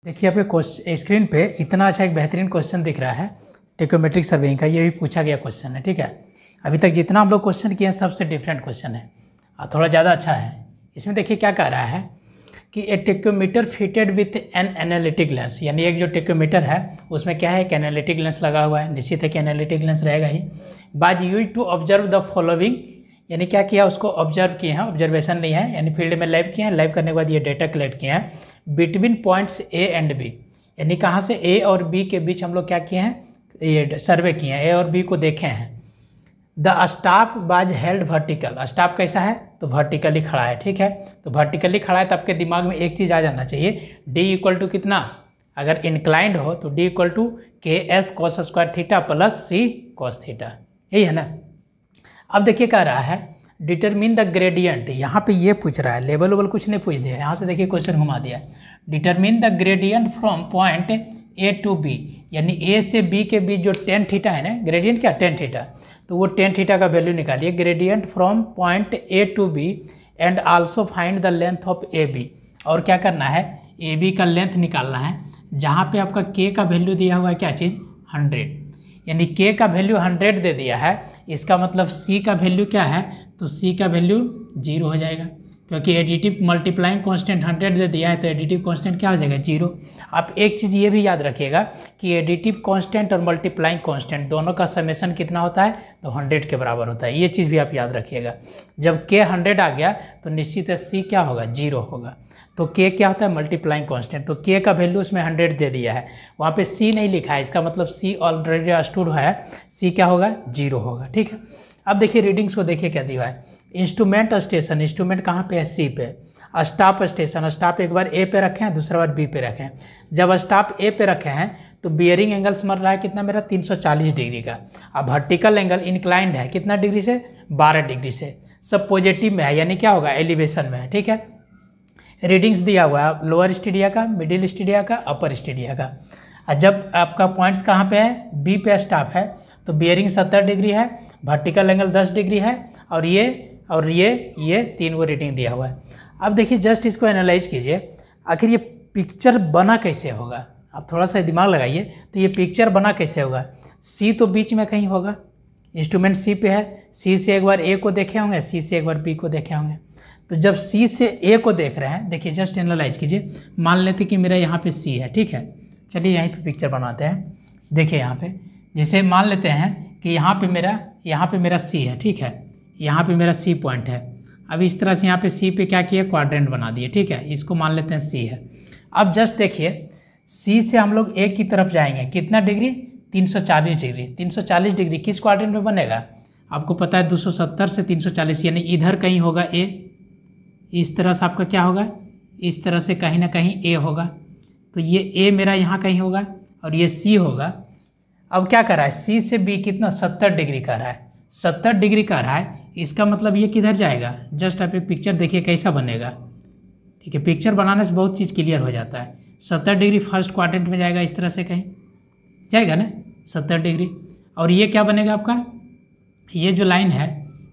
देखिए आपके स्क्रीन पे इतना अच्छा एक बेहतरीन क्वेश्चन दिख रहा है टेक्योमेट्रिक सर्वेइंग का। ये भी पूछा गया क्वेश्चन है, ठीक है। अभी तक जितना हम लोग क्वेश्चन किए हैं सबसे डिफरेंट क्वेश्चन है और थोड़ा ज़्यादा अच्छा है। इसमें देखिए क्या कह रहा है कि a tacheometer fitted with an anallactic lens, यानी एक जो टेक्योमीटर है उसमें क्या है, एक एनालिटिक लेंस लगा हुआ है। निश्चित है कि एनालिटिक लेंस रहेगा ही। बाज use to observe the following, यानी क्या किया, उसको ऑब्जर्व किए हैं, ऑब्जर्वेशन नहीं है, यानी फील्ड में लैब किए हैं। लैब करने के बाद ये डेटा कलेक्ट किए हैं between points A and B, यानी कहाँ से ए और बी के बीच हम लोग क्या किए हैं, ये सर्वे किए हैं, ए और बी को देखे हैं। द स्टाफ बाज हेल्ड वर्टिकल, स्टाफ कैसा है तो वर्टिकली खड़ा है, ठीक है। तो वर्टिकली खड़ा है तो आपके दिमाग में एक चीज़ आ जाना चाहिए, डी इक्वल टू कितना, अगर इंक्लाइंड हो तो D equal to K S cos square theta plus C cos theta, यही है ना। अब देखिए कह रहा है डिटरमिन द ग्रेडियंट, यहाँ पे ये पूछ रहा है, लेवल वेबल कुछ नहीं पूछ दिया, यहाँ से देखिए क्वेश्चन घुमा दिया। Determine the gradient from point A to B, यानी ए से बी के बीच जो टेन थीटा है ना, ग्रेडियंट क्या टेन थीटा, तो वो टेन थीटा का वैल्यू निकालिए। Gradient from point A to B and also find the length of A B, और क्या करना है, ए बी का लेंथ निकालना है, जहाँ पे आपका के का वैल्यू दिया हुआ है क्या चीज़ 100, यानी के का वैल्यू 100 दे दिया है। इसका मतलब सी का वैल्यू क्या है, तो सी का वैल्यू 0 हो जाएगा, क्योंकि एडिटिव मल्टीप्लाइंग कांस्टेंट 100 दे दिया है तो एडिटिव कांस्टेंट क्या हो जाएगा 0। आप एक चीज़ ये भी याद रखिएगा कि एडिटिव कांस्टेंट और मल्टीप्लाइंग कांस्टेंट दोनों का समेशन कितना होता है, तो 100 के बराबर होता है। ये चीज़ भी आप याद रखिएगा। जब के 100 आ गया तो निश्चित है सी क्या होगा 0 होगा। तो के क्या होता है मल्टीप्लाइंग कांस्टेंट, तो के का वैल्यू उसमें 100 दे दिया है, वहाँ पे सी नहीं लिखा है, इसका मतलब सी ऑलरेडी अंडरस्टूड है, सी क्या होगा 0 होगा, ठीक है। अब देखिए रीडिंग्स को देखिए क्या दिया है। इंस्ट्रूमेंट स्टेशन, इंस्ट्रूमेंट कहाँ पे है सी पे। स्टाफ स्टेशन, स्टाफ एक बार ए पे रखे हैं, दूसरा बार बी पे रखे हैं। जब स्टाफ ए पे रखे हैं तो बियरिंग एंगल्स मर रहा है कितना मेरा 340 डिग्री का। अब वर्टिकल एंगल इंक्लाइंड है कितना डिग्री से 12 डिग्री से, सब पॉजिटिव में है, यानी क्या होगा एलिवेशन में है, ठीक है। रीडिंग्स दिया हुआ है लोअर स्टेडिया का, मिडिल स्टेडिया का, अपर स्टेडिया का। और जब आपका पॉइंट्स कहाँ पे है, बी पे स्टाफ है, तो बियरिंग 70 डिग्री है, वर्टिकल एंगल 10 डिग्री है, और ये तीन वो रीडिंग दिया हुआ है। अब देखिए जस्ट इसको एनालाइज कीजिए, आखिर ये पिक्चर बना कैसे होगा। आप थोड़ा सा दिमाग लगाइए, तो ये पिक्चर बना कैसे होगा। सी तो बीच में कहीं होगा, इंस्ट्रूमेंट सी पे है, सी से एक बार ए को देखे होंगे, सी से एक बार बी को देखे होंगे। तो जब सी से ए को देख रहे हैं, देखिए जस्ट एनालाइज कीजिए, मान लेते कि मेरा यहाँ पे सी है, ठीक है। चलिए यहीं पे पिक्चर बनाते हैं। देखिए यहाँ पे जैसे मान लेते हैं कि यहाँ पे मेरा सी है, ठीक है, यहाँ पे मेरा सी पॉइंट है। अब इस तरह से यहाँ पे सी पे क्या किया, क्वाड्रेंट बना दिए, ठीक है, इसको मान लेते हैं सी है। अब जस्ट देखिए सी से हम लोग ए की तरफ जाएंगे, कितना डिग्री 340 डिग्री। 340 डिग्री किस क्वाड्रेंट में बनेगा, आपको पता है 270 से 340, यानी इधर कहीं होगा ए, इस तरह से आपका क्या होगा, इस तरह से कहीं ना कहीं ए होगा, तो ये ए मेरा यहाँ कहीं होगा और ये सी होगा। अब क्या कर रहा है, सी से बी कितना 70 डिग्री कर रहा है, 70 डिग्री कर रहा है, इसका मतलब ये किधर जाएगा। जस्ट आप एक पिक्चर देखिए कैसा बनेगा, ठीक है। पिक्चर बनाने से बहुत चीज़ क्लियर हो जाता है। 70 डिग्री फर्स्ट क्वाड्रेंट में जाएगा, इस तरह से कहीं जाएगा ना 70 डिग्री, और ये क्या बनेगा आपका, ये जो लाइन है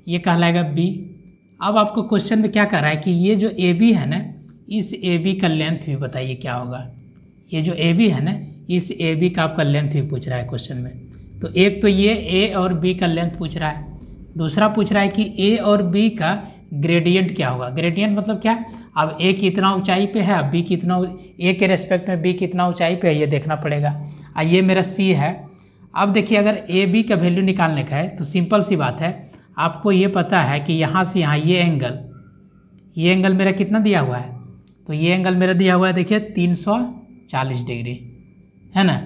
ये कहलाएगा बी। अब आपको क्वेश्चन में क्या कर रहा है कि ये जो ए बी है ना, इस ए बी का लेंथ भी बताइए क्या होगा। ये जो ए बी है ना, इस ए बी का आपका लेंथ भी पूछ रहा है क्वेश्चन में। तो एक तो ये ए और बी का लेंथ पूछ रहा है, दूसरा पूछ रहा है कि ए और बी का ग्रेडियंट क्या होगा। ग्रेडियंट मतलब क्या, अब ए कितना ऊंचाई पे है, अब बी कितना, ए के रेस्पेक्ट में बी कितना ऊंचाई पे है ये देखना पड़ेगा। ये मेरा सी है। अब देखिए अगर ए बी का वैल्यू निकालने का है तो सिंपल सी बात है, आपको ये पता है कि यहाँ से यहाँ ये एंगल मेरा कितना दिया हुआ है, तो ये एंगल मेरा दिया हुआ है देखिए 340 डिग्री है ना।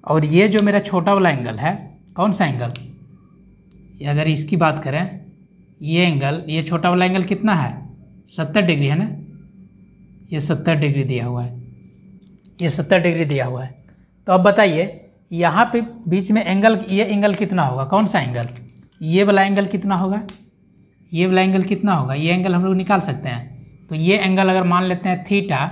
और ये जो मेरा छोटा वाला एंगल है, कौन सा एंगल, अगर इसकी बात करें, ये एंगल, ये छोटा वाला एंगल कितना है 70 डिग्री है ना, ये 70 डिग्री दिया हुआ है, ये 70 डिग्री दिया हुआ है। तो अब बताइए यहाँ पे बीच में एंगल, ये एंगल कितना होगा, कौन सा एंगल, ये वाला एंगल कितना होगा, ये वाला एंगल कितना होगा, ये एंगल हम लोग निकाल सकते हैं। तो ये एंगल अगर मान लेते हैं थीटा,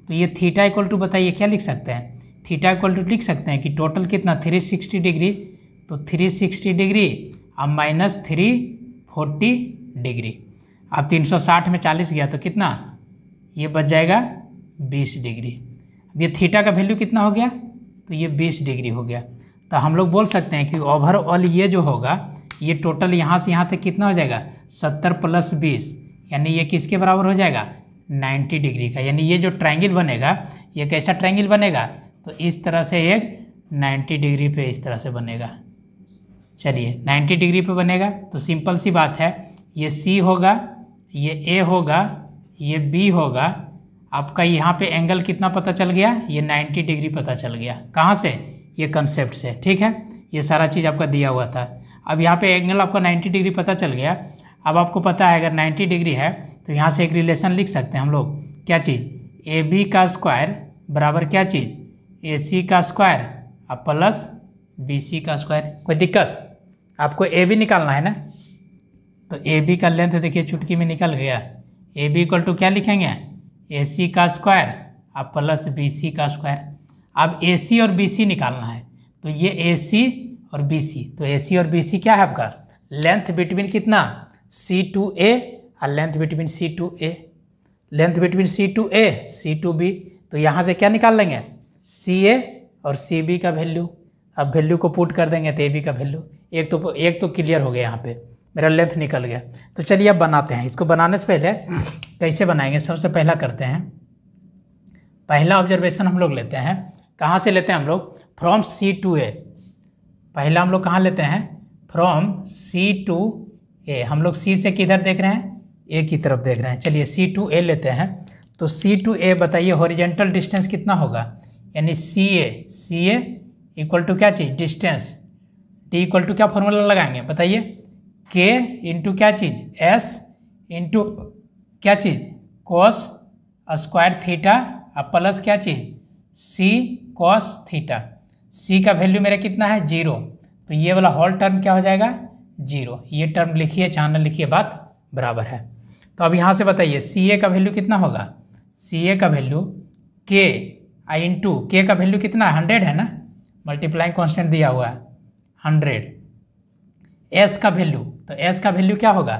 तो ये थीटा इक्वल टू बताइए क्या लिख सकते हैं, थीटा इक्वल टू लिख सकते हैं कि टोटल कितना 360 डिग्री, तो 360 डिग्री अब माइनस 340 डिग्री। अब 360 में 40 गया तो कितना, ये बच जाएगा 20 डिग्री। अब ये थीटा का वैल्यू कितना हो गया, तो ये 20 डिग्री हो गया। तो हम लोग बोल सकते हैं कि ओवरऑल ये जो होगा ये टोटल यहाँ से यहाँ तक कितना हो जाएगा 70 + 20, यानी ये किसके बराबर हो जाएगा 90 डिग्री का। यानी ये जो ट्रायंगल बनेगा ये कैसा ट्रायंगल बनेगा, तो इस तरह से एक 90 डिग्री पे इस तरह से बनेगा। चलिए 90 डिग्री पे बनेगा तो सिंपल सी बात है, ये C होगा, ये A होगा, ये B होगा। आपका यहाँ पे एंगल कितना पता चल गया, ये 90 डिग्री पता चल गया। कहाँ से, ये कंसेप्ट से, ठीक है। ये सारा चीज़ आपका दिया हुआ था। अब यहाँ पे एंगल आपका 90 डिग्री पता चल गया। अब आपको पता है अगर 90 डिग्री है तो यहाँ से एक रिलेशन लिख सकते हैं हम लोग, क्या चीज़, AB का स्क्वायर बराबर क्या चीज़, AC का स्क्वायर अब प्लस BC का स्क्वायर। कोई दिक्कत, आपको AB निकालना है ना, तो AB का लेंथ देखिए चुटकी में निकल गया। AB = क्या लिखेंगे, AC का स्क्वायर अब प्लस BC का स्क्वायर। अब AC और BC निकालना है, तो ये AC और BC, तो AC और BC क्या है आपका, लेंथ बिटवीन कितना C to A और length between C to A, length between C to A C to B। तो यहाँ से क्या निकाल लेंगे, CA और CB का वैल्यू। अब वैल्यू को पुट कर देंगे तो AB का वैल्यू। एक तो क्लियर हो गया, यहाँ पे मेरा लेंथ निकल गया। तो चलिए अब बनाते हैं। इसको बनाने से पहले कैसे बनाएंगे, सबसे पहला करते हैं, पहला ऑब्जर्वेशन हम लोग लेते हैं। कहाँ से लेते हैं हम लोग, फ्रॉम C to A। पहला हम लोग कहाँ लेते हैं, फ्रॉम C to A। हम लोग C से किधर देख रहे हैं, A की तरफ देख रहे हैं। चलिए C to A लेते हैं। तो C to A बताइए हॉरिजेंटल डिस्टेंस कितना होगा, यानी CA इक्वल टू क्या चीज़, डिस्टेंस। D इक्वल टू क्या फॉर्मूला लगाएंगे बताइए, K इंटू क्या चीज़, S इंटू क्या चीज़, cos स्क्वायर थीटा अब प्लस क्या चीज़, C cos थीटा। C का वैल्यू मेरा कितना है 0, तो ये वाला होल टर्म क्या हो जाएगा 0। ये टर्म लिखिए, चाहे न लिखिए, बात बराबर है। तो अब यहाँ से बताइए CA का वैल्यू कितना होगा, CA का वैल्यू K इंटू K का वैल्यू कितना है 100 है ना, मल्टीप्लाइंग कांस्टेंट दिया हुआ है 100। S का वैल्यू, तो S का वैल्यू क्या होगा,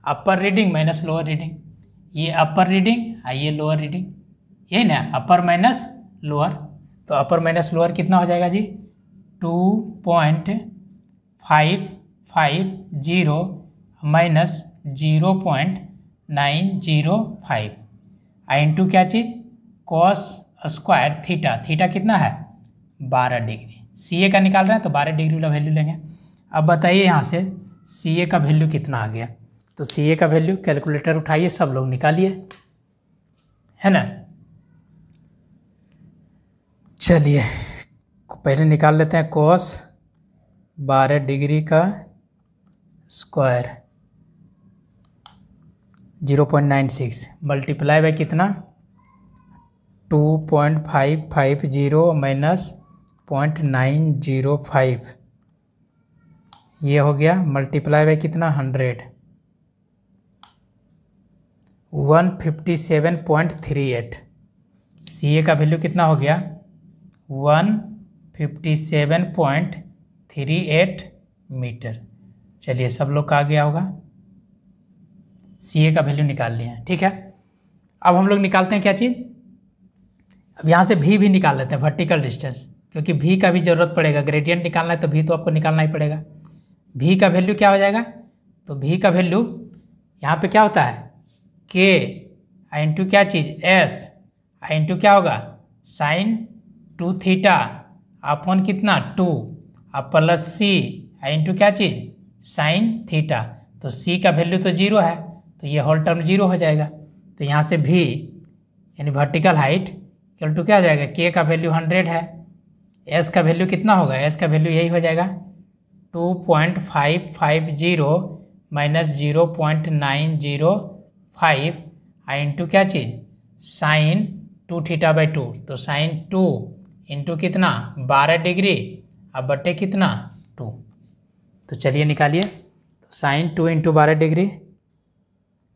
अपर रीडिंग माइनस लोअर रीडिंग। ये अपर रीडिंग और ये लोअर रीडिंग, यही ना, अपर माइनस लोअर। तो अपर माइनस लोअर कितना हो जाएगा जी, 2.550 माइनस 0.905 इंटू क्या चीज़, कॉस स्क्वायर थीटा। थीटा कितना है 12 डिग्री। CA का निकाल रहे हैं तो 12 डिग्री वाला वैल्यू लेंगे। अब बताइए यहाँ से CA का वैल्यू कितना आ गया, तो CA का वैल्यू कैलकुलेटर उठाइए, सब लोग निकालिए, है ना। चलिए पहले निकाल लेते हैं, cos 12 डिग्री का स्क्वायर 0.96 मल्टीप्लाई बाय कितना 2.550 माइनस 0.905, ये हो गया मल्टीप्लाई बाय कितना 100, 157.38। CA का वैल्यू कितना हो गया 157.38 मीटर। चलिए सब लोग का आ गया होगा, CA का वैल्यू निकाल लिया है, ठीक है। अब हम लोग निकालते हैं क्या चीज़, अब यहाँ से भी निकाल लेते हैं, वर्टिकल डिस्टेंस, क्योंकि भी का भी जरूरत पड़ेगा, ग्रेडियंट निकालना है तो भी तो आपको निकालना ही पड़ेगा। भी का वैल्यू क्या हो जाएगा, तो भी का वैल्यू यहाँ पे क्या होता है K इंटू क्या चीज़ S इंटू क्या होगा साइन 2 थीटा अपॉन कितना 2 अब प्लस C इंटू क्या चीज़ साइन थीटा। तो C का वैल्यू तो 0 है, तो ये होल टर्म 0 हो जाएगा। तो यहाँ से भी यानी वर्टिकल हाइट इक्वल टू क्या हो जाएगा, K का वैल्यू 100 है, S का वैल्यू कितना होगा, S का वैल्यू यही हो जाएगा 2.550 माइनस 0.905 इंटू क्या चीज़ साइन 2 थीटा बाई 2, तो साइन 2 इंटू कितना 12 डिग्री अब बटे कितना 2। तो चलिए निकालिए, तो sine 2 into 12 degree,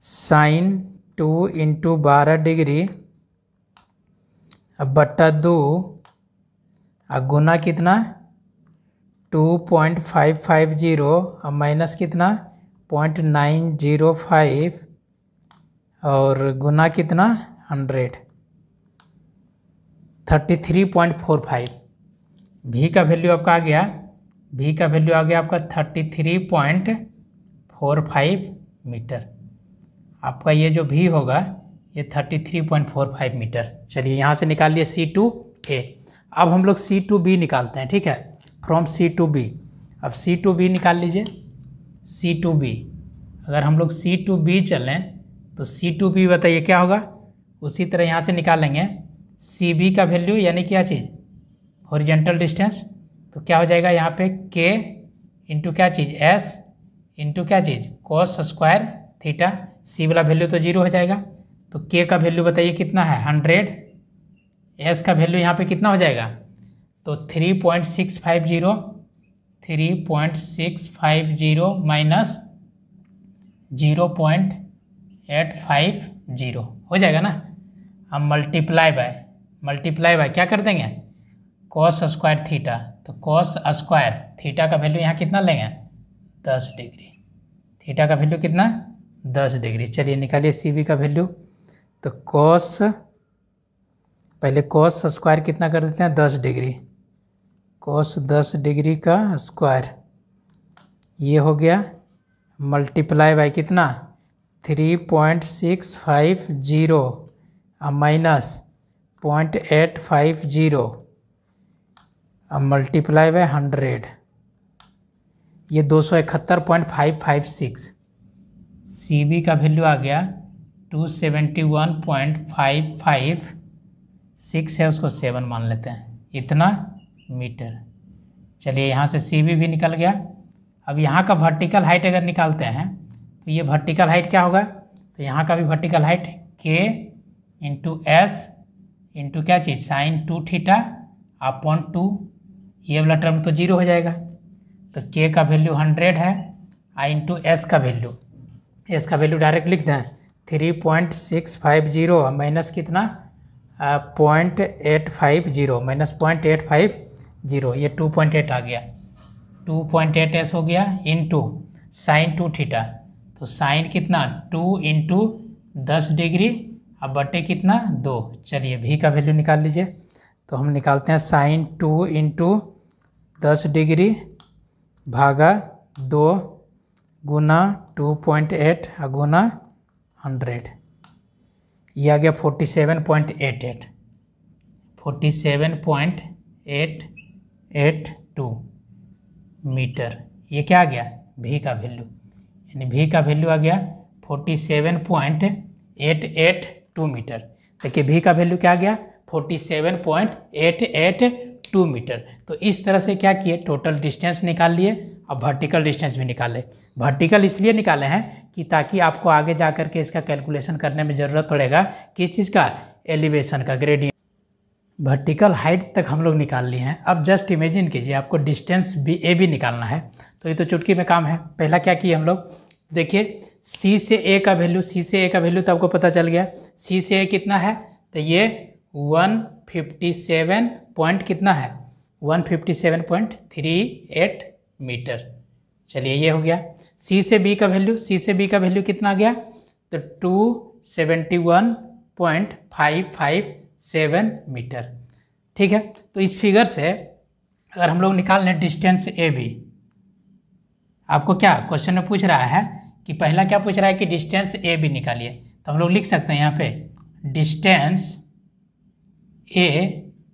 sine 2 into 12 degree अब बट्टा 2 अब गुना कितना 2.550 अब माइनस कितना 0.905 और गुना कितना 100। 33.45। भी का वैल्यू आपका आ गया, भी का वैल्यू आ गया आपका 33.45 मीटर। आपका ये जो भी होगा ये 33.45 मीटर। चलिए यहाँ से निकाल लिए C2A। अब हम लोग C2B निकालते हैं, ठीक है, फ्रॉम C2B। अब C2B निकाल लीजिए। C2B, अगर हम लोग C2B चलें तो C2B बताइए क्या होगा। उसी तरह यहाँ से निकालेंगे CB का वैल्यू, यानी क्या चीज़, हॉरिजेंटल डिस्टेंस। तो क्या हो जाएगा यहाँ पे K इंटू क्या चीज़, S इंटू क्या चीज़, cos स्क्वायर थीटा। C वाला वैल्यू तो 0 हो जाएगा। तो K का वैल्यू बताइए कितना है, 100। S का वैल्यू यहाँ पे कितना हो जाएगा, तो 3.650 माइनस 0.850 हो जाएगा ना। अब मल्टीप्लाई बाय क्या कर देंगे, cos स्क्वायर थीटा। तो cos स्क्वायर थीटा का वैल्यू यहाँ कितना लेंगे, 10 डिग्री। थीटा का वैल्यू कितना, 10 डिग्री। चलिए निकालिए CB का वैल्यू। तो पहले cos स्क्वायर कितना कर देते हैं, 10 डिग्री। cos 10 डिग्री का स्क्वायर ये हो गया, मल्टीप्लाई बाय कितना, 3.650 माइनस 0.850 अब मल्टीप्लाई बाय 100, ये 271.556। CB का वैल्यू आ गया 271.556 है, उसको 7 मान लेते हैं, इतना मीटर। चलिए यहाँ से CB भी निकल गया। अब यहाँ का वर्टिकल हाइट अगर निकालते हैं तो ये वर्टिकल हाइट क्या होगा, तो यहाँ का भी vertical height K into S into क्या चीज़, साइन 2 थीटा अपॉन 2। ये वाला टर्म तो 0 हो जाएगा। तो K का वैल्यू 100 है, I इंटू S का वैल्यू डायरेक्ट लिख दें, 3.650 माइनस कितना, 0.850 माइनस 0.850, ये 2.8 आ गया। 2.8 S हो गया इंटू साइन 2 थीटा। तो साइन कितना, 2 इंटू 10 डिग्री, अब बटे कितना, 2। चलिए भी का वैल्यू निकाल लीजिए। तो हम निकालते हैं साइन 2 इंटू 10 डिग्री भागा 2 गुना 2.8 गुना 100, ये आ गया 47.882 मीटर। ये क्या आ गया, भी का वैल्यू, यानी भी का वैल्यू आ गया 47.882 मीटर। देखिए भी का वैल्यू क्या आ गया, 47.882 मीटर। तो इस तरह से क्या किए, टोटल डिस्टेंस निकाल लिए और वर्टिकल डिस्टेंस भी निकाले। वर्टिकल इसलिए निकाले हैं कि ताकि आपको आगे जा कर के इसका कैलकुलेशन करने में ज़रूरत पड़ेगा, किस चीज़ का, एलिवेशन का, ग्रेडियंट। वर्टिकल हाइट तक हम लोग निकाल लिए हैं। अब जस्ट इमेजिन कीजिए आपको डिस्टेंस ए भी निकालना है, तो ये तो चुटकी में काम है। पहला क्या किए हम लोग, देखिए C से A का वैल्यू, तो आपको पता चल गया। C से A कितना है, तो ये 157 पॉइंट कितना है, 157.38 मीटर। चलिए ये हो गया। C से B का वैल्यू कितना आ गया, तो 271.557 मीटर। ठीक है, तो इस फिगर से अगर हम लोग निकाल लें डिस्टेंस AB, आपको क्या क्वेश्चन में पूछ रहा है कि पहला क्या पूछ रहा है कि डिस्टेंस AB निकालिए। तो हम लोग लिख सकते हैं यहाँ पे डिस्टेंस A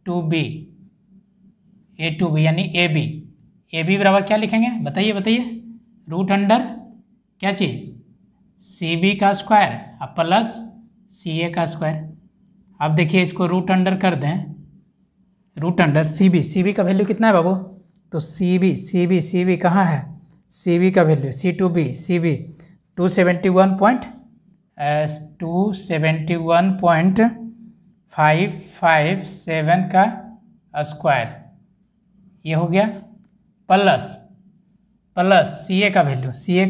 टू B यानी AB बराबर क्या लिखेंगे, बताइए, रूट अंडर क्या चीज़, CB का स्क्वायर अब प्लस CA का स्क्वायर। अब देखिए इसको रूट अंडर कर दें, रूट अंडर CB का वैल्यू कितना है बाबू, तो CB कहाँ है, CB का वैल्यू CB 271.557 का स्क्वायर, ये हो गया, प्लस CA का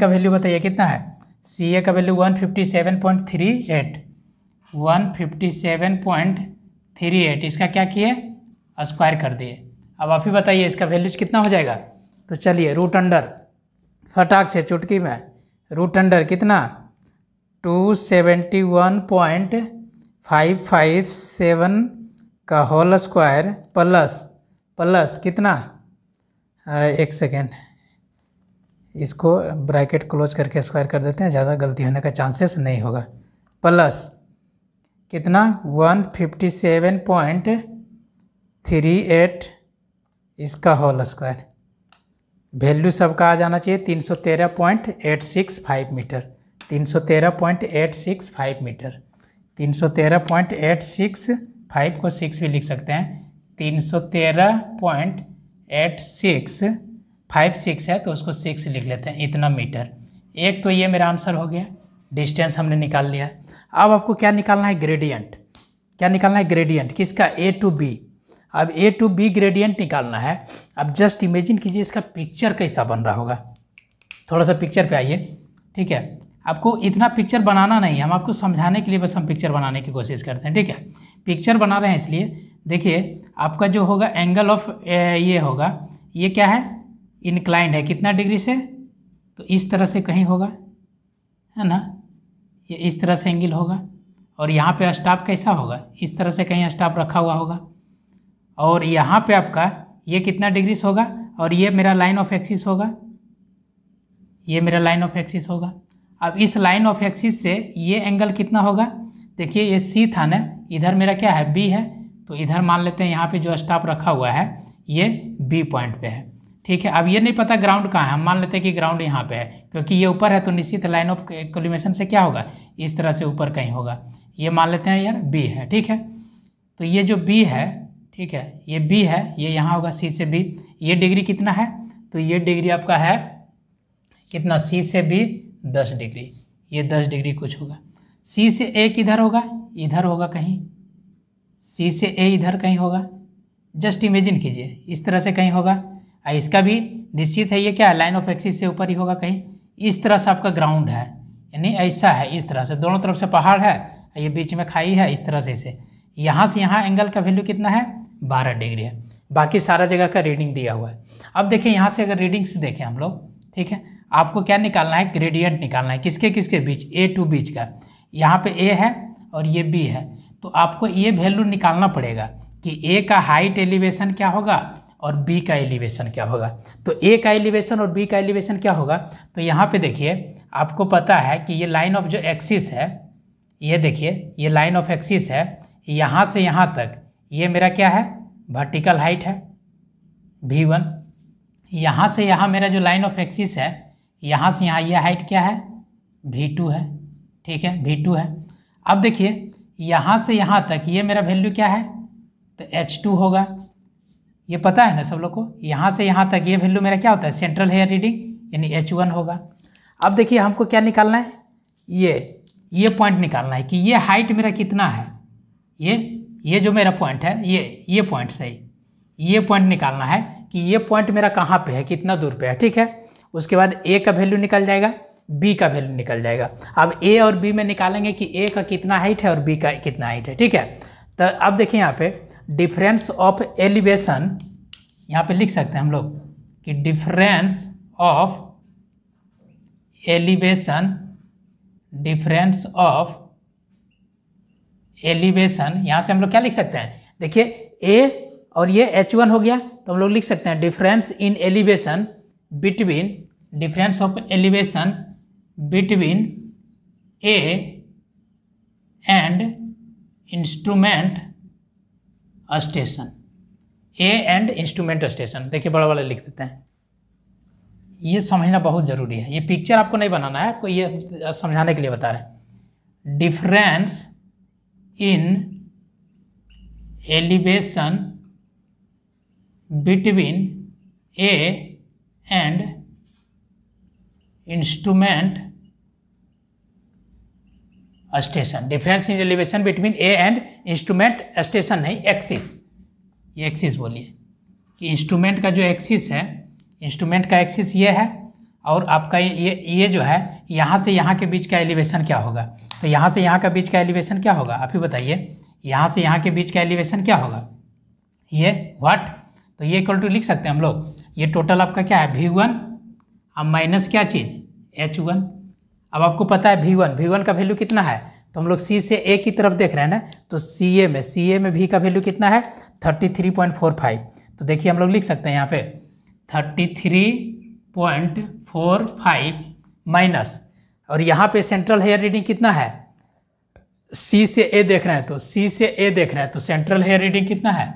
वैल्यू बताइए कितना है, CA का वैल्यू 157.38, इसका क्या किए, स्क्वायर कर दिए। अब आप ही बताइए इसका वैल्यूज कितना हो जाएगा। तो चलिए रूट अंडर फटाक से चुटकी में, रूट अंडर कितना, 271.557 का होल स्क्वायर प्लस कितना, एक सेकेंड, इसको ब्रैकेट क्लोज करके स्क्वायर कर देते हैं, ज़्यादा गलती होने का चांसेस नहीं होगा। प्लस कितना 157.38 इसका होल स्क्वायर। वैल्यू सबका आ जाना चाहिए 313.865 मीटर, 313.865 मीटर। 313.865 को 6 भी लिख सकते हैं, 313.8656 है तो उसको 6 लिख लेते हैं, इतना मीटर। एक तो ये मेरा आंसर हो गया, डिस्टेंस हमने निकाल लिया। अब आपको क्या निकालना है, ग्रेडियंट। क्या निकालना है, ग्रेडियंट किसका, ए टू बी। अब ए टू बी ग्रेडियंट निकालना है। अब जस्ट इमेजिन कीजिए इसका पिक्चर कैसा बन रहा होगा। थोड़ा सा पिक्चर पे आइए, ठीक है। आपको इतना पिक्चर बनाना नहीं है, हम आपको समझाने के लिए बस हम पिक्चर बनाने की कोशिश करते हैं, ठीक है। पिक्चर बना रहे हैं इसलिए देखिए आपका जो होगा एंगल ऑफ ये होगा, ये क्या है, इंक्लाइंड है, कितना डिग्री से, तो इस तरह से कहीं होगा, है ना, ये इस तरह से एंगल होगा। और यहाँ पे स्टॉप कैसा होगा, इस तरह से कहीं स्टॉप रखा हुआ होगा। और यहाँ पे आपका ये कितना डिग्री से होगा, और ये मेरा लाइन ऑफ एक्सिस होगा, ये मेरा लाइन ऑफ एक्सिस होगा। अब इस लाइन ऑफ एक्सिस से ये एंगल कितना होगा, देखिए ये सी था ना, इधर मेरा क्या है, बी है, तो इधर मान लेते हैं यहाँ पे जो स्टॉप रखा हुआ है ये बी पॉइंट पे है, ठीक है। अब ये नहीं पता ग्राउंड कहाँ है, हम मान लेते हैं कि ग्राउंड यहाँ पे है, क्योंकि ये ऊपर है तो निश्चित लाइन ऑफ कोलिमेशन से क्या होगा, इस तरह से ऊपर कहीं होगा। ये मान लेते हैं यार बी है, ठीक है। तो ये जो बी है, ठीक है, ये बी है, ये यहाँ होगा सी से बी। ये डिग्री कितना है, तो ये डिग्री आपका है कितना, सी से बी 10 डिग्री, ये 10 डिग्री कुछ होगा। सी से ए किधर होगा, इधर होगा कहीं, सी से ए इधर कहीं होगा। जस्ट इमेजिन कीजिए इस तरह से कहीं होगा। इसका भी निश्चित है, ये क्या है, लाइन ऑफ एक्सिस से ऊपर ही होगा कहीं। इस तरह से आपका ग्राउंड है, यानी ऐसा है, इस तरह से दोनों तरफ से पहाड़ है, ये बीच में खाई है, इस तरह से यहाँ से यहाँ एंगल का वैल्यू कितना है, 12 डिग्री है। बाकी सारा जगह का रीडिंग दिया हुआ है। अब देखिए यहाँ से अगर रीडिंग से देखें हम लोग, ठीक है, आपको क्या निकालना है, ग्रेडियंट निकालना है, किसके किसके बीच, ए टू बीच का। यहाँ पे ए है और ये बी है, तो आपको ये वैल्यू निकालना पड़ेगा कि ए का हाइट एलिवेशन क्या होगा और बी का एलिवेशन क्या होगा। तो ए का एलिवेशन और बी का एलिवेशन क्या होगा, तो यहाँ पे देखिए आपको पता है कि ये लाइन ऑफ जो एक्सिस है, ये देखिए ये लाइन ऑफ एक्सिस है, यहाँ से यहाँ तक ये मेरा क्या है, वर्टिकल हाइट है v1। यहाँ से यहाँ मेरा जो लाइन ऑफ एक्सिस है, यहाँ से यहाँ ये हाइट क्या है, v2 है, ठीक है, v2 है। अब देखिए यहाँ से यहाँ तक ये मेरा वैल्यू क्या है, तो h2 होगा। ये पता है ना सब लोग को, यहाँ से यहाँ तक ये वैल्यू मेरा क्या होता है, सेंट्रल हेयर रीडिंग, यानी h1 होगा। अब देखिए हमको क्या निकालना है, ये पॉइंट निकालना है कि ये हाइट मेरा कितना है, ये जो मेरा पॉइंट है, ये पॉइंट सही, ये पॉइंट निकालना है कि ये पॉइंट मेरा कहाँ पे है, कितना दूर पे है, ठीक है। उसके बाद ए का वैल्यू निकल जाएगा, बी का वैल्यू निकल जाएगा। अब ए और बी में निकालेंगे कि ए का कितना हाइट है और बी का कितना हाइट है, ठीक है। तो अब देखिए यहाँ पे डिफरेंस ऑफ एलिवेशन, यहाँ पे लिख सकते हैं हम लोग कि difference of elevation, difference of elevation, यहाँ से हम लोग क्या लिख सकते हैं, देखिए ए और ये h1 हो गया, तो हम लोग लिख सकते हैं difference in elevation between, difference of elevation between A and instrument station, A and instrument station. देखिए बड़ा वाला लिख देते हैं, ये समझना बहुत ज़रूरी है। ये पिक्चर आपको नहीं बनाना है, आपको ये समझाने के लिए बता रहे हैं। Difference in elevation between A and instrument station, difference in elevation between A and instrument station, नहीं एक्सिस, ये एक्सिस बोलिए कि इंस्ट्रूमेंट का जो एक्सिस है, इंस्ट्रूमेंट का एक्सिस ये है, और आपका ये जो है यहाँ से यहाँ के बीच का एलिवेशन क्या होगा, तो यहाँ से यहाँ का बीच का एलिवेशन क्या होगा, आप ही बताइए, यहाँ से यहाँ के बीच का एलिवेशन क्या होगा, ये व्हाट, तो ये इक्वल टू लिख सकते हैं हम लोग, ये टोटल आपका क्या है v1, अब माइनस क्या चीज़, h1। अब आपको पता है v1 का वैल्यू कितना है, तो हम लोग सी से ए की तरफ देख रहे हैं ना, तो सी ए में भी का वैल्यू कितना है 33.45। तो देखिए हम लोग लिख सकते हैं यहाँ पे 33.45 माइनस, और यहाँ पे सेंट्रल हेयर रीडिंग कितना है, सी से ए देख रहे हैं तो सी से ए देख रहे हैं तो सेंट्रल हेयर रीडिंग कितना है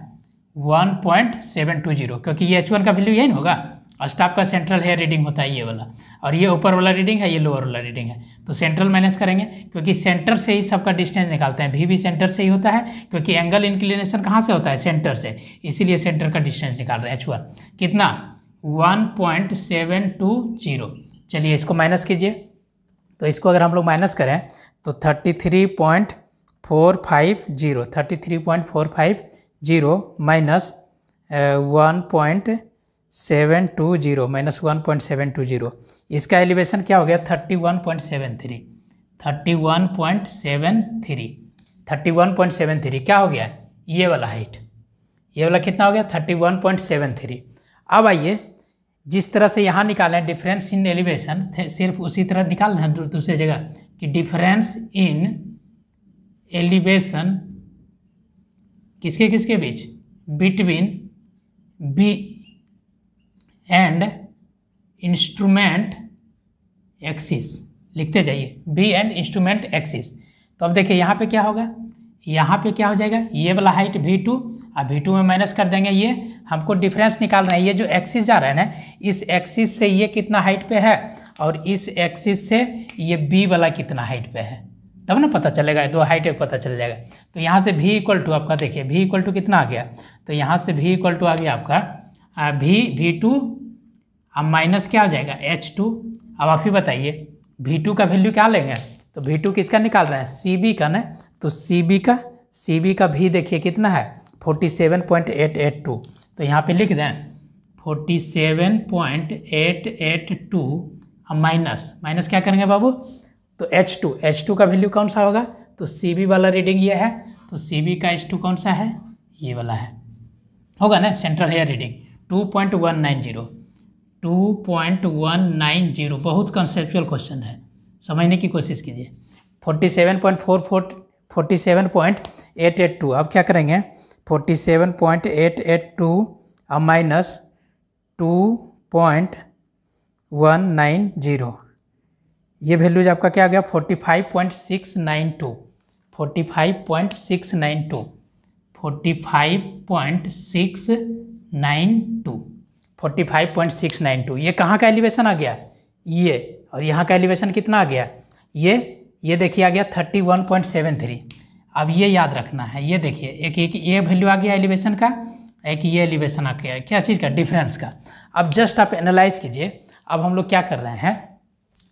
1.720, क्योंकि ये H1 का वैल्यू यही होगा। स्टाफ का सेंट्रल हेयर रीडिंग होता है ये वाला, और ये ऊपर वाला रीडिंग है, ये लोअर वाला रीडिंग है। तो सेंट्रल माइनस करेंगे, क्योंकि सेंटर से ही सबका डिस्टेंस निकालते हैं, भी सेंटर से ही होता है, क्योंकि एंगल इंक्लिनेशन कहाँ से होता है, सेंटर से, इसीलिए सेंटर का डिस्टेंस निकाल रहे हैं H1 कितना 1.720। चलिए इसको माइनस कीजिए, तो इसको अगर हम लोग माइनस करें तो 33.450 माइनस 1.720 माइनस 1.720, इसका एलिवेशन क्या हो गया 31.73 क्या हो गया, ये वाला हाइट, ये वाला कितना हो गया 31.73। अब आइए जिस तरह से यहाँ निकालें डिफरेंस इन एलिवेशन, सिर्फ उसी तरह निकाल दें दूसरी जगह कि डिफरेंस इन एलिवेशन किसके किसके बीच, between B and instrument axis, लिखते जाइए बी एंड इंस्ट्रूमेंट एक्सिस। तो अब देखिए यहाँ पे क्या होगा, यहाँ पे क्या हो जाएगा, ये वाला हाइट V2, अब V2 में माइनस कर देंगे, ये हमको डिफरेंस निकाल रहे हैं, ये जो एक्सिस जा रहा है ना, इस एक्सिस से ये कितना हाइट पे है और इस एक्सिस से ये B वाला कितना हाइट पे है, तब ना पता चलेगा, दो हाइट पता चल जाएगा। तो यहाँ से V इक्वल टू आपका देखिए V इक्वल टू कितना आ गया, तो यहाँ से V इक्वल टू आ गया आपका V2, अब माइनस क्या हो जाएगा H2। अब आप ही बताइए V2 का वैल्यू क्या लेंगे, तो V2 किसका निकाल रहे हैं, CB का ना, तो CB का भी देखिए कितना है 47.882, तो यहाँ पे लिख दें 47.882, अब माइनस क्या करेंगे बाबू, तो H2 का वैल्यू कौन सा होगा, तो CB वाला रीडिंग ये है, तो CB का H2 कौन सा है, ये वाला है, होगा ना सेंट्रल हेयर रीडिंग 2.190, बहुत कंसेप्चुअल क्वेश्चन है, समझने की कोशिश कीजिए। 47.882, अब क्या करेंगे 47.882 अब माइनस 2.190, ये वैल्यूज आपका क्या आ गया 45.692, ये कहाँ का एलिवेशन आ गया, ये, और यहाँ का एलिवेशन कितना आ गया, ये देखिए आ गया 31.73। अब ये याद रखना है, ये देखिए एक ये वैल्यू आ गया एलिवेशन का, एक ये एलिवेशन आ गया क्या चीज़ का, डिफरेंस का। अब जस्ट आप एनालाइज कीजिए, अब हम लोग क्या कर रहे हैं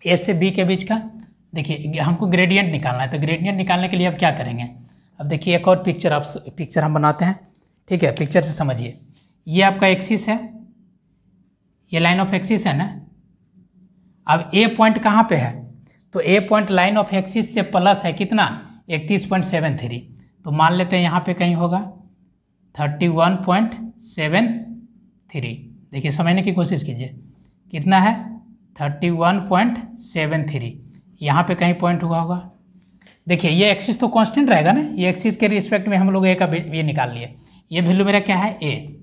ए से बी के बीच का, देखिए हमको ग्रेडियंट निकालना है, तो ग्रेडियंट निकालने के लिए अब क्या करेंगे, अब देखिए एक और पिक्चर हम बनाते हैं, ठीक है, पिक्चर से समझिए, ये आपका एक्सिस है, ये लाइन ऑफ एक्सिस है ना। अब ए पॉइंट कहाँ पे है, तो ए पॉइंट लाइन ऑफ एक्सिस से प्लस है कितना 31.73, तो मान लेते हैं यहाँ पे कहीं होगा 31.73, देखिए समझने की कोशिश कीजिए कितना है 31.73, यहाँ पे कहीं पॉइंट हुआ होगा। देखिए ये एक्सिस तो कांस्टेंट रहेगा ना, ये एक्सिस के रिस्पेक्ट में हम लोग ए का ये निकाल लिए, ये वैल्यू मेरा क्या है ए।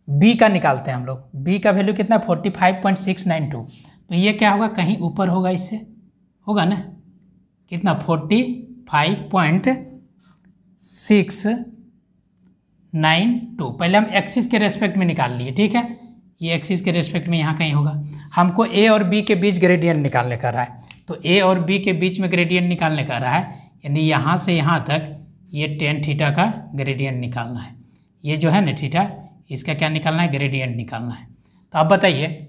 बी का निकालते हैं हम लोग, बी का वैल्यू कितना 45.692, तो ये क्या होगा कहीं ऊपर होगा, इससे होगा ना कितना 45.692, पहले हम एक्सिस के रेस्पेक्ट में निकाल लिए, ठीक है, ये एक्सिस के रेस्पेक्ट में यहाँ कहीं होगा। हमको ए और बी के बीच ग्रेडियंट निकालने का रहा है, तो ए और बी के बीच में ग्रेडियंट निकालने का रहा है, यानी यहाँ से यहाँ तक ये tan थीटा का ग्रेडियंट निकालना है, ये जो है ना थीटा, इसका क्या निकालना है, ग्रेडियंट निकालना है। तो आप बताइए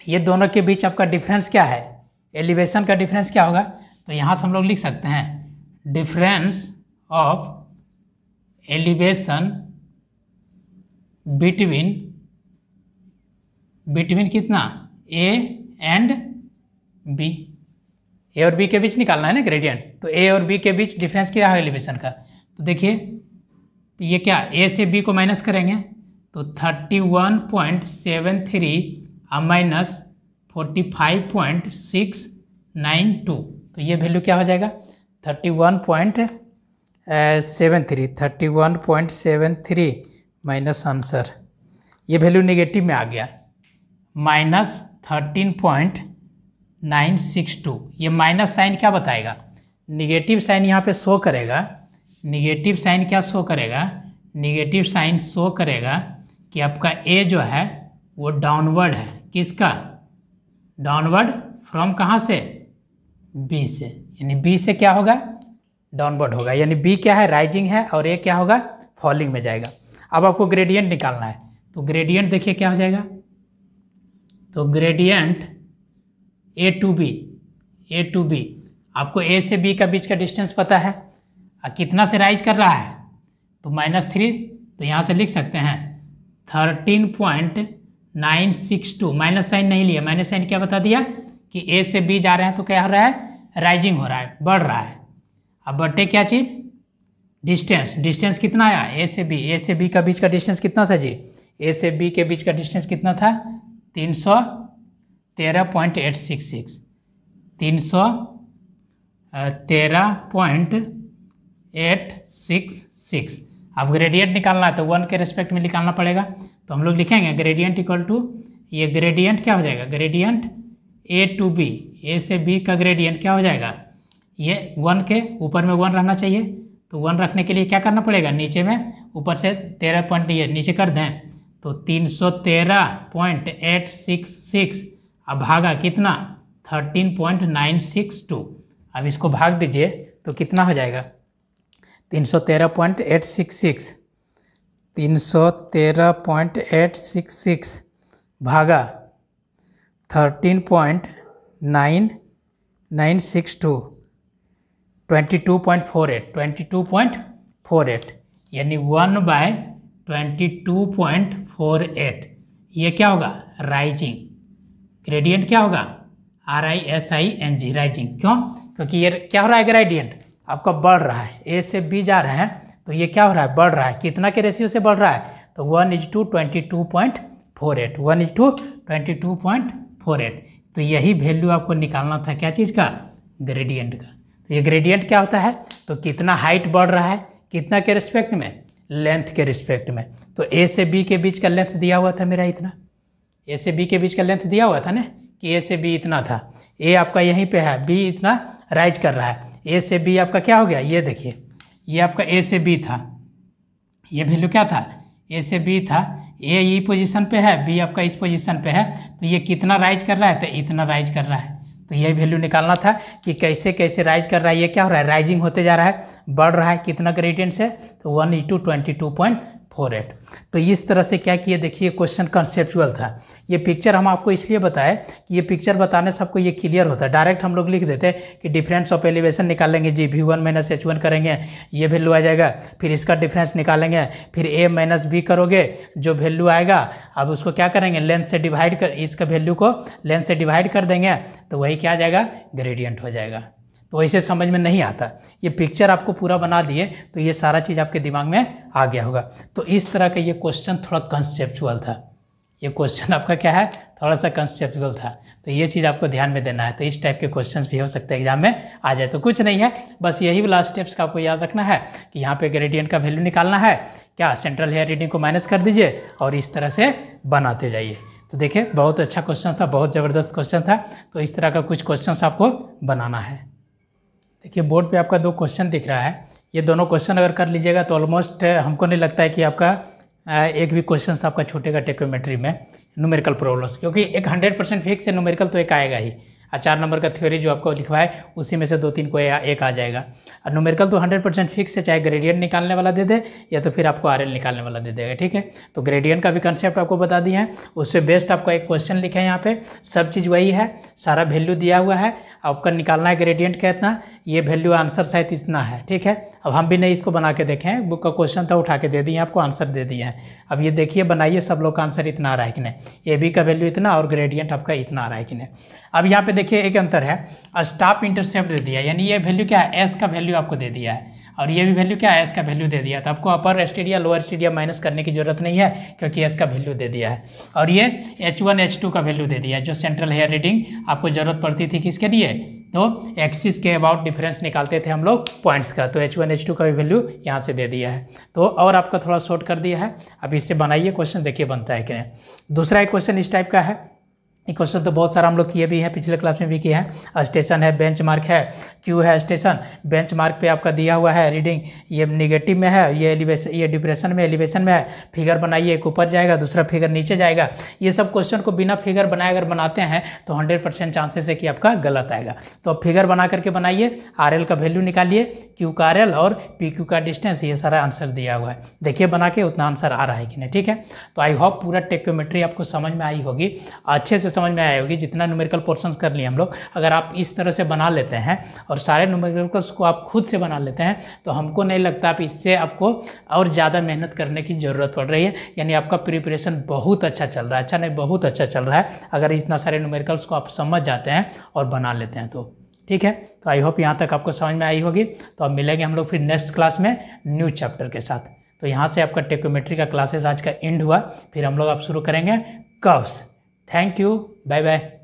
ये दोनों के बीच आपका डिफरेंस क्या है, एलिवेशन का डिफरेंस क्या होगा, तो यहाँ से हम लोग लिख सकते हैं डिफरेंस ऑफ एलिवेशन बिटवीन कितना ए एंड बी, ए और बी के बीच निकालना है ना ग्रेडियंट, तो ए और बी के बीच डिफरेंस क्या है एलिवेशन का, तो देखिए ये क्या ए से बी को माइनस करेंगे तो 31.73 अब माइनस 45.692, तो ये वैल्यू क्या हो जाएगा 31.73 माइनस आंसर, ये वैल्यू नेगेटिव में आ गया, -13.962। ये माइनस साइन क्या बताएगा, निगेटिव साइन यहाँ पे शो करेगा। निगेटिव साइन क्या शो करेगा, निगेटिव साइन शो करेगा कि आपका ए जो है वो डाउनवर्ड है। किसका, डाउनवर्ड फ्रॉम कहाँ से, बी से, यानी बी से क्या होगा, डाउनवर्ड होगा, यानी बी क्या है, राइजिंग है, और ए क्या होगा, फॉलिंग में जाएगा। अब आपको ग्रेडियंट निकालना है, तो ग्रेडियंट देखिए क्या हो जाएगा, तो ग्रेडियंट ए टू बी, आपको ए से बी का बीच का डिस्टेंस पता है, कितना से राइज कर रहा है, तो -3, तो यहाँ से लिख सकते हैं 13.962, माइनस साइन नहीं लिया, माइनस साइन क्या बता दिया कि ए से बी जा रहे हैं तो क्या हो रहा है, राइजिंग हो रहा है, बढ़ रहा है। अब बढ़ते क्या चीज़, डिस्टेंस कितना आया, ए से बी का बीच का डिस्टेंस कितना था जी, ए से बी के बीच का डिस्टेंस कितना था, 313.866, 313.866। अब ग्रेडियंट निकालना है तो 1 के रेस्पेक्ट में निकालना पड़ेगा, तो हम लोग लिखेंगे ग्रेडियंट इक्वल टू, ये ग्रेडियंट क्या हो जाएगा, ग्रेडियंट ए टू बी, ए से बी का ग्रेडियंट क्या हो जाएगा, ये 1 के ऊपर में 1 रहना चाहिए, तो 1 रखने के लिए क्या करना पड़ेगा, नीचे में ऊपर से 13 पॉइंट ये नीचे कर दें, तो 313.866, अब भागा कितना 13.962। अब इसको भाग दीजिए तो कितना हो जाएगा, 313.866 भागा 13.962, 22.48, यानी 1/22.48। ये क्या होगा, राइजिंग, ग्रेडियंट क्या होगा, RISING, राइजिंग। क्यों, क्योंकि ये क्या हो रहा है, ग्रेडियंट आपका बढ़ रहा है, ए से बी जा रहे हैं तो ये क्या हो रहा है, बढ़ रहा है, कितना के रेशियो से बढ़ रहा है, तो 1:22.48, 1:22.48। तो यही वैल्यू आपको निकालना था, क्या चीज़ का, ग्रेडियंट का। तो ये ग्रेडियंट क्या होता है, तो कितना हाइट बढ़ रहा है, कितना के रिस्पेक्ट में, लेंथ के रिस्पेक्ट में। तो ए से बी के बीच का लेंथ दिया हुआ था मेरा इतना, ए से बी के बीच का लेंथ दिया हुआ था ना, कि ए से बी इतना था, ए आपका यहीं पे है, बी इतना राइज कर रहा है, ए से बी आपका क्या हो गया, ये देखिए, ये आपका ए से बी था, ये वैल्यू क्या था, ए से बी था, ए ई पोजीशन पे है, बी आपका इस पोजीशन पे है, तो ये कितना राइज कर रहा है, तो इतना राइज कर रहा है। तो यही वैल्यू निकालना था कि कैसे कैसे राइज कर रहा है, ये क्या हो रहा है, राइजिंग होते जा रहा है, बढ़ रहा है, कितना ग्रेडियंट से, तो 1:22.48। तो इस तरह से क्या किए, देखिए क्वेश्चन कंसेप्चुअल था। ये पिक्चर हम आपको इसलिए बताए कि ये पिक्चर बताने से आपको ये क्लियर होता है। डायरेक्ट हम लोग लिख देते कि डिफरेंस ऑफ एलिवेशन निकालेंगे जी, V1 - H1 करेंगे, ये वैल्यू आ जाएगा, फिर इसका डिफरेंस निकालेंगे, फिर A - B करोगे, जो वैल्यू आएगा अब उसको क्या करेंगे, लेंथ से डिवाइड कर, इसका वैल्यू को लेंथ से डिवाइड कर देंगे, तो वही क्या आ जाएगा, ग्रेडियंट हो जाएगा। तो वैसे समझ में नहीं आता, ये पिक्चर आपको पूरा बना दिए तो ये सारा चीज़ आपके दिमाग में आ गया होगा। तो इस तरह का ये क्वेश्चन थोड़ा कंसेप्चुअल था, ये क्वेश्चन आपका क्या है, थोड़ा सा कंसेप्चुअल था। तो ये चीज़ आपको ध्यान में देना है। तो इस टाइप के क्वेश्चंस भी हो सकते हैं एग्जाम में आ जाए। तो कुछ नहीं है, बस यही वाला स्टेप्स का आपको याद रखना है कि यहाँ पे ग्रेडियंट का वैल्यू निकालना है, क्या सेंट्रल हेयर रीडिंग को माइनस कर दीजिए और इस तरह से बनाते जाइए। तो देखिए बहुत अच्छा क्वेश्चन था, बहुत ज़बरदस्त क्वेश्चन था। तो इस तरह का कुछ क्वेश्चन आपको बनाना है। देखिए बोर्ड पे आपका 2 क्वेश्चन दिख रहा है, ये दोनों क्वेश्चन अगर कर लीजिएगा तो ऑलमोस्ट हमको नहीं लगता है कि आपका एक भी क्वेश्चन आपका छूटेगा टेक्नोमेट्री में न्यूमेरिकल प्रॉब्लम्स, क्योंकि एक 100% फिक्स है, न्यूमेरिकल तो एक आएगा ही। 4 नंबर का थ्योरी जो आपको लिखवा है उसी में से 2-3 को एक आ जाएगा। और न्यूमेरिकल तो 100% फिक्स है, चाहे ग्रेडियंट निकालने वाला दे दे या तो फिर आपको RL निकालने वाला दे देगा, ठीक है। तो ग्रेडियंट का भी कंसेप्ट आपको बता दिए हैं, उससे बेस्ट आपका एक क्वेश्चन लिखा है यहाँ पे, सब चीज़ वही है, सारा वैल्यू दिया हुआ है, आपका निकालना है ग्रेडियंट का इतना, ये वैल्यू आंसर शायद इतना है, ठीक है। अब हम भी नहीं इसको बना के देखें, बुक का क्वेश्चन था उठा के दे दिए, आपको आंसर दे दिए हैं। अब ये देखिए बनाइए, सब लोग का आंसर इतना आ रहा है कि नहीं, AB का वैल्यू इतना और ग्रेडियंट आपका इतना आ रहा है कि नहीं। अब यहाँ पे देखिए एक अंतर है, स्टॉप इंटरसेप्ट दे दिया, यानी ये वैल्यू क्या है, S का वैल्यू आपको दे दिया है, और ये भी वैल्यू क्या है, S का वैल्यू दे दिया। तो आपको अपर स्टेडिया लोअर स्टेडिया माइनस करने की जरूरत नहीं है, क्योंकि S का वैल्यू दे दिया है। और ये H1 H2 का वैल्यू दे दिया है, जो सेंट्रल हेयर रीडिंग आपको जरूरत पड़ती थी किसके लिए, तो एक्सिस के अबाउट डिफरेंस निकालते थे हम लोग पॉइंट्स का, तो H1 H2 का भी वैल्यू यहाँ से दे दिया है। तो और आपका थोड़ा शॉर्ट कर दिया है। अब इससे बनाइए क्वेश्चन, देखिए बनता है कि नहीं। दूसरा एक क्वेश्चन इस टाइप का है। ये क्वेश्चन तो बहुत सारा हम लोग किए भी हैं, पिछले क्लास में भी किए हैं। स्टेशन है, बेंच मार्क है, क्यू है स्टेशन, बेंच मार्क पे आपका दिया हुआ है रीडिंग, ये निगेटिव में है, ये एलिवेशन, ये डिप्रेशन में, एलिवेशन में है। फिगर बनाइए, एक ऊपर जाएगा, दूसरा फिगर नीचे जाएगा। ये सब क्वेश्चन को बिना फिगर बनाए अगर बनाते हैं तो 100% चांसेस है कि आपका गलत आएगा। तो अब फिगर बना करके बनाइए, RL का वैल्यू निकालिए, क्यू का RL और PQ का डिस्टेंस, ये सारा आंसर दिया हुआ है। देखिए बना के उतना आंसर आ रहा है कि नहीं, ठीक है। तो आई होप पूरा टेक्योमेट्री आपको समझ में आई होगी, अच्छे से समझ में आई होगी। जितना न्यूमेरिकल पोर्शंस कर लिए हम लोग, अगर आप इस तरह से बना लेते हैं और सारे न्यूमेरिकल्स को आप खुद से बना लेते हैं तो हमको नहीं लगता आप इससे आपको और ज़्यादा मेहनत करने की ज़रूरत पड़ रही है। यानी आपका प्रिपरेशन बहुत अच्छा चल रहा है, अच्छा नहीं बहुत अच्छा चल रहा है, अगर इतना सारे न्यूमेरिकल्स को आप समझ जाते हैं और बना लेते हैं तो, ठीक है। तो आई होप यहाँ तक आपको समझ में आई होगी। तो अब मिलेंगे हम लोग फिर नेक्स्ट क्लास में न्यू चैप्टर के साथ। तो यहाँ से आपका टेक्योमेट्री का क्लासेस आज का एंड हुआ, फिर हम लोग अब शुरू करेंगे curves. Thank you, bye bye.